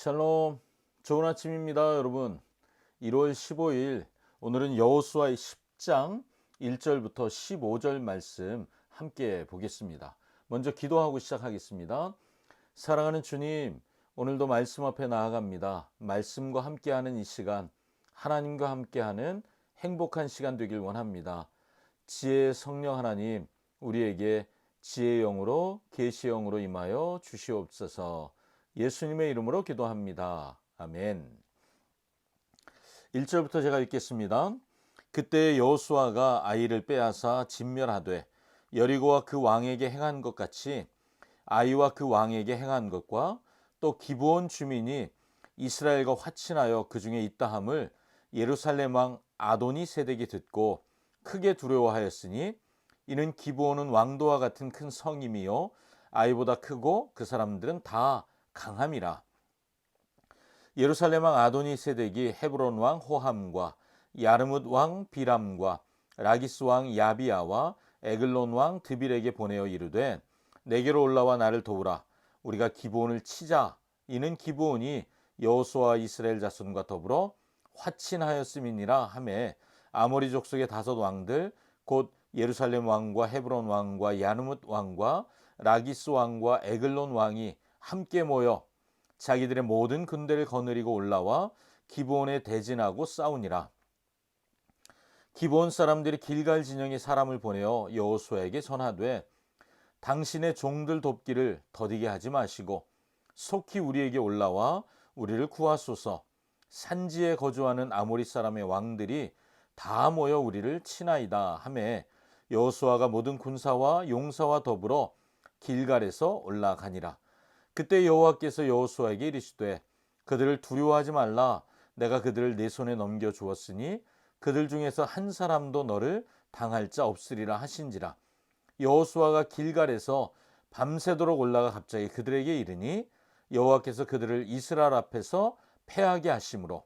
샬롬, 좋은 아침입니다, 여러분. 1월 15일, 오늘은 여호수아의 10장 1절부터 15절 말씀 함께 보겠습니다. 먼저 기도하고 시작하겠습니다. 사랑하는 주님, 오늘도 말씀 앞에 나아갑니다. 말씀과 함께하는 이 시간, 하나님과 함께하는 행복한 시간 되길 원합니다. 지혜의 성령 하나님, 우리에게 지혜의 영으로 계시의 영으로 임하여 주시옵소서. 예수님의 이름으로 기도합니다. 아멘. 1절부터 제가 읽겠습니다. 그때 여호수아가 아이를 빼앗아 진멸하되 여리고와 그 왕에게 행한 것 같이 아이와 그 왕에게 행한 것과 또 기브온 주민이 이스라엘과 화친하여 그 중에 있다함을 예루살렘 왕 아도니 세덱이 듣고 크게 두려워하였으니 이는 기브온은 왕도와 같은 큰 성임이요 아이보다 크고 그 사람들은 다 강함이라. 예루살렘 왕 아도니 세덱이 헤브론 왕 호함과 야르뭇 왕 비람과 라기스 왕 야비아와 에글론 왕 드빌에게 보내어 이르되 내게로 올라와 나를 도우라. 우리가 기브온을 치자. 이는 기브온이 여호수아 이스라엘 자손과 더불어 화친하였음이니라 하매 아모리 족속의 5 왕들 곧 예루살렘 왕과 헤브론 왕과 야르뭇 왕과 라기스 왕과 에글론 왕이 함께 모여 자기들의 모든 군대를 거느리고 올라와 기브온에 대진하고 싸우니라. 기브온 사람들이 길갈 진영에 사람을 보내어 여호수아에게 전하되 당신의 종들 돕기를 더디게 하지 마시고 속히 우리에게 올라와 우리를 구하소서. 산지에 거주하는 아모리 사람의 왕들이 다 모여 우리를 치나이다 하매 여호수아가 모든 군사와 용사와 더불어 길갈에서 올라가니라. 그때 여호와께서 여호수아에게 이르시되 그들을 두려워하지 말라. 내가 그들을 내 손에 넘겨 주었으니 그들 중에서 한 사람도 너를 당할 자 없으리라 하신지라. 여호수아가 길갈에서 밤새도록 올라가 갑자기 그들에게 이르니 여호와께서 그들을 이스라엘 앞에서 패하게 하심으로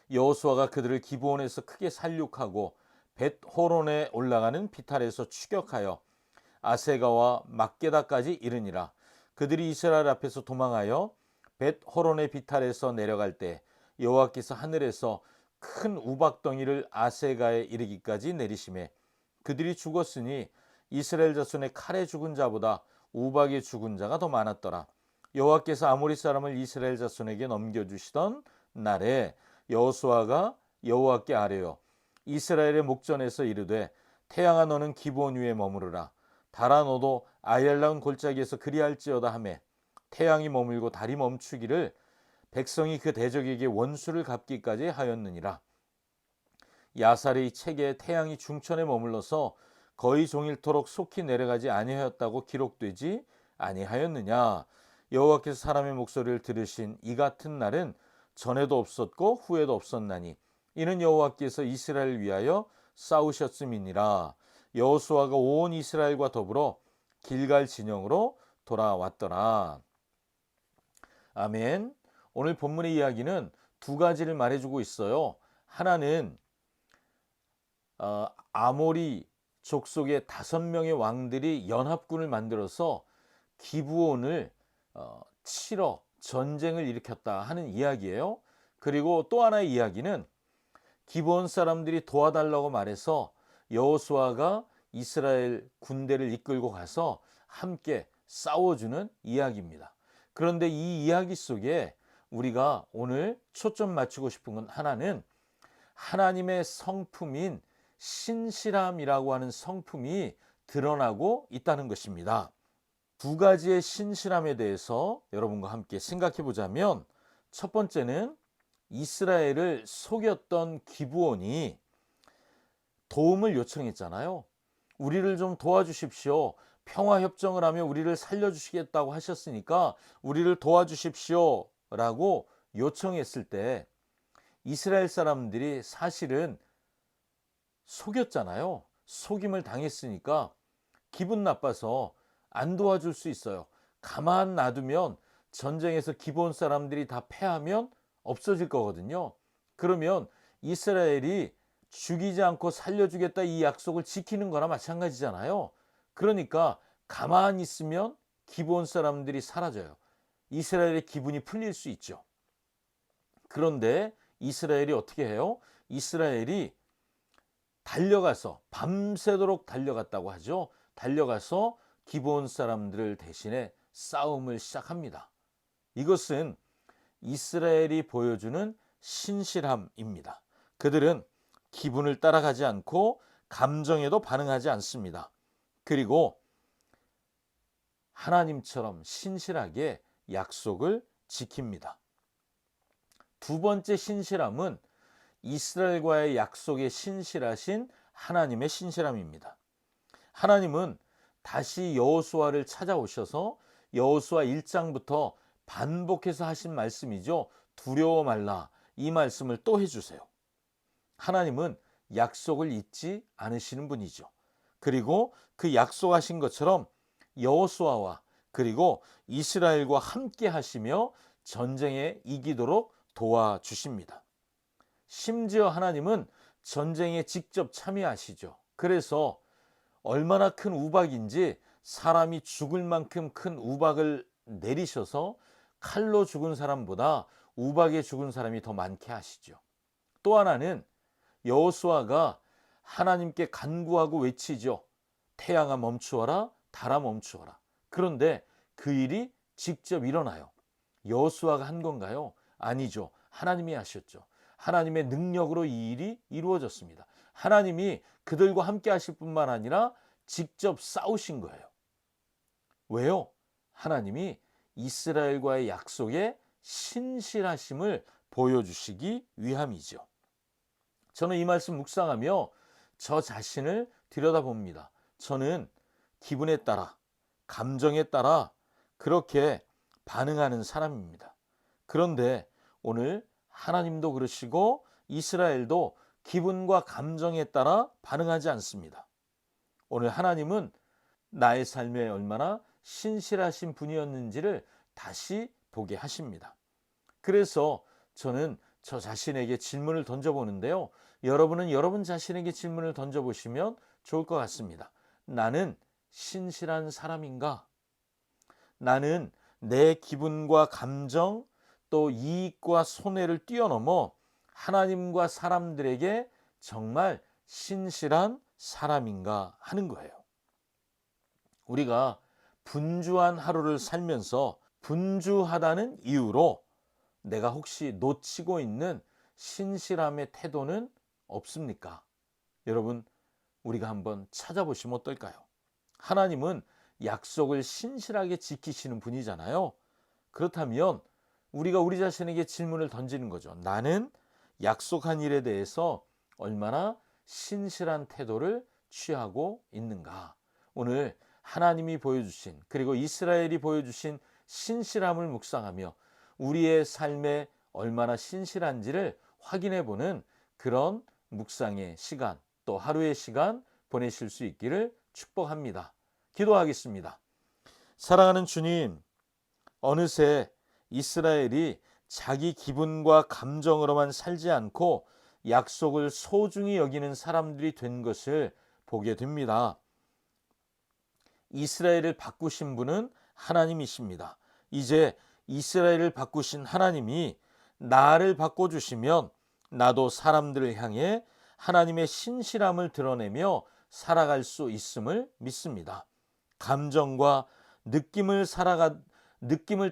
여호수아가 그들을 기브온에서 크게 살육하고 벳호론에 올라가는 비탈에서 추격하여 아세가와 막게다까지 이르니라. 그들이 이스라엘 앞에서 도망하여 벳호론의 비탈에서 내려갈 때 여호와께서 하늘에서 큰 우박덩이를 아세가에 이르기까지 내리심에 그들이 죽었으니 이스라엘 자손의 칼에 죽은 자보다 우박에 죽은 자가 더 많았더라. 여호와께서 아모리 사람을 이스라엘 자손에게 넘겨주시던 날에 여호수아가 여호와께 아뢰어 이스라엘의 목전에서 이르되 태양아 너는 기브온 위에 머무르라. 달아 너도 아얄라운 골짜기에서 그리할지어다 하매 태양이 머물고 달이 멈추기를 백성이 그 대적에게 원수를 갚기까지 하였느니라. 야살의 책에 태양이 중천에 머물러서 거의 종일토록 속히 내려가지 아니하였다고 기록되지 아니하였느냐. 여호와께서 사람의 목소리를 들으신 이 같은 날은 전에도 없었고 후에도 없었나니 이는 여호와께서 이스라엘을 위하여 싸우셨음이니라. 여호수아가 온 이스라엘과 더불어 길갈 진영으로 돌아왔더라. 아멘. 오늘 본문의 이야기는 2가지를 말해주고 있어요. 하나는 아모리 족속의 5명의 왕들이 연합군을 만들어서 기브온을 치러 전쟁을 일으켰다 하는 이야기예요. 그리고 또 하나의 이야기는 기브온 사람들이 도와달라고 말해서 여호수아가 이스라엘 군대를 이끌고 가서 함께 싸워주는 이야기입니다. 그런데 이 이야기 속에 우리가 오늘 초점 맞추고 싶은 건 하나는 하나님의 성품인 신실함이라고 하는 성품이 드러나고 있다는 것입니다. 2가지의 신실함에 대해서 여러분과 함께 생각해 보자면 첫 번째는 이스라엘을 속였던 기브온이 도움을 요청했잖아요. 우리를 좀 도와주십시오. 평화협정을 하며 우리를 살려주시겠다고 하셨으니까 우리를 도와주십시오 라고 요청했을 때 이스라엘 사람들이 사실은 속였잖아요. 속임을 당했으니까 기분 나빠서 안 도와줄 수 있어요. 가만 놔두면 전쟁에서 기브온 사람들이 다 패하면 없어질 거거든요. 그러면 이스라엘이 죽이지 않고 살려주겠다 이 약속을 지키는 거나 마찬가지잖아요. 그러니까 가만히 있으면 기브온 사람들이 사라져요. 이스라엘의 기분이 풀릴 수 있죠. 그런데 이스라엘이 어떻게 해요? 이스라엘이 달려가서 밤새도록 달려갔다고 하죠. 달려가서 기브온 사람들을 대신해 싸움을 시작합니다. 이것은 이스라엘이 보여주는 신실함입니다. 그들은 기분을 따라가지 않고 감정에도 반응하지 않습니다. 그리고 하나님처럼 신실하게 약속을 지킵니다. 두 번째 신실함은 이스라엘과의 약속에 신실하신 하나님의 신실함입니다. 하나님은 다시 여호수아를 찾아오셔서 여호수아 1장부터 반복해서 하신 말씀이죠. 두려워 말라. 이 말씀을 또 해주세요. 하나님은 약속을 잊지 않으시는 분이죠. 그리고 그 약속하신 것처럼 여호수아와 그리고 이스라엘과 함께 하시며 전쟁에 이기도록 도와주십니다. 심지어 하나님은 전쟁에 직접 참여하시죠. 그래서 얼마나 큰 우박인지 사람이 죽을 만큼 큰 우박을 내리셔서 칼로 죽은 사람보다 우박에 죽은 사람이 더 많게 하시죠. 또 하나는 여호수아가 하나님께 간구하고 외치죠. 태양아 멈추어라, 달아 멈추어라. 그런데 그 일이 직접 일어나요. 여호수아가 한 건가요? 아니죠. 하나님이 하셨죠. 하나님의 능력으로 이 일이 이루어졌습니다. 하나님이 그들과 함께 하실 뿐만 아니라 직접 싸우신 거예요. 왜요? 하나님이 이스라엘과의 약속에 신실하심을 보여주시기 위함이죠. 저는 이 말씀 묵상하며 저 자신을 들여다봅니다. 저는 기분에 따라, 감정에 따라 그렇게 반응하는 사람입니다. 그런데 오늘 하나님도 그러시고 이스라엘도 기분과 감정에 따라 반응하지 않습니다. 오늘 하나님은 나의 삶에 얼마나 신실하신 분이었는지를 다시 보게 하십니다. 그래서 저는 저 자신에게 질문을 던져보는데요. 여러분은 여러분 자신에게 질문을 던져보시면 좋을 것 같습니다. 나는 신실한 사람인가? 나는 내 기분과 감정 또 이익과 손해를 뛰어넘어 하나님과 사람들에게 정말 신실한 사람인가 하는 거예요. 우리가 분주한 하루를 살면서 분주하다는 이유로 내가 혹시 놓치고 있는 신실함의 태도는 없습니까? 여러분, 우리가 한번 찾아보시면 어떨까요? 하나님은 약속을 신실하게 지키시는 분이잖아요. 그렇다면 우리가 우리 자신에게 질문을 던지는 거죠. 나는 약속한 일에 대해서 얼마나 신실한 태도를 취하고 있는가? 오늘 하나님이 보여주신 그리고 이스라엘이 보여주신 신실함을 묵상하며 우리의 삶에 얼마나 신실한지를 확인해 보는 그런 묵상의 시간 또 하루의 시간 보내실 수 있기를 축복합니다. 기도하겠습니다. 사랑하는 주님, 어느새 이스라엘이 자기 기분과 감정으로만 살지 않고 약속을 소중히 여기는 사람들이 된 것을 보게 됩니다. 이스라엘을 바꾸신 분은 하나님이십니다. 이제 이스라엘을 바꾸신 하나님이 나를 바꿔주시면 나도 사람들을 향해 하나님의 신실함을 드러내며 살아갈 수 있음을 믿습니다. 감정과 느낌을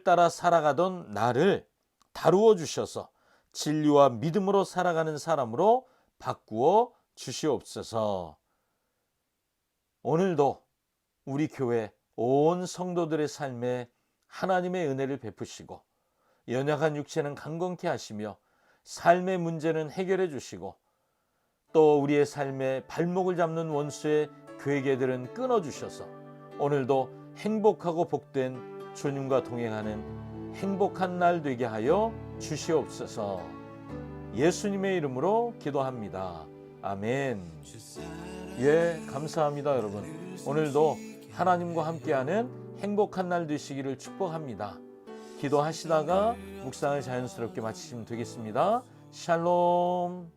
따라 살아가던 나를 다루어 주셔서 진리와 믿음으로 살아가는 사람으로 바꾸어 주시옵소서. 오늘도 우리 교회 온 성도들의 삶에 하나님의 은혜를 베푸시고 연약한 육체는 강건케 하시며 삶의 문제는 해결해 주시고 또 우리의 삶에 발목을 잡는 원수의 괴계들은 끊어주셔서 오늘도 행복하고 복된 주님과 동행하는 행복한 날 되게 하여 주시옵소서. 예수님의 이름으로 기도합니다. 아멘. 예, 감사합니다, 여러분. 오늘도 하나님과 함께하는 행복한 날 되시기를 축복합니다. 기도하시다가 묵상을 자연스럽게 마치시면 되겠습니다. 샬롬.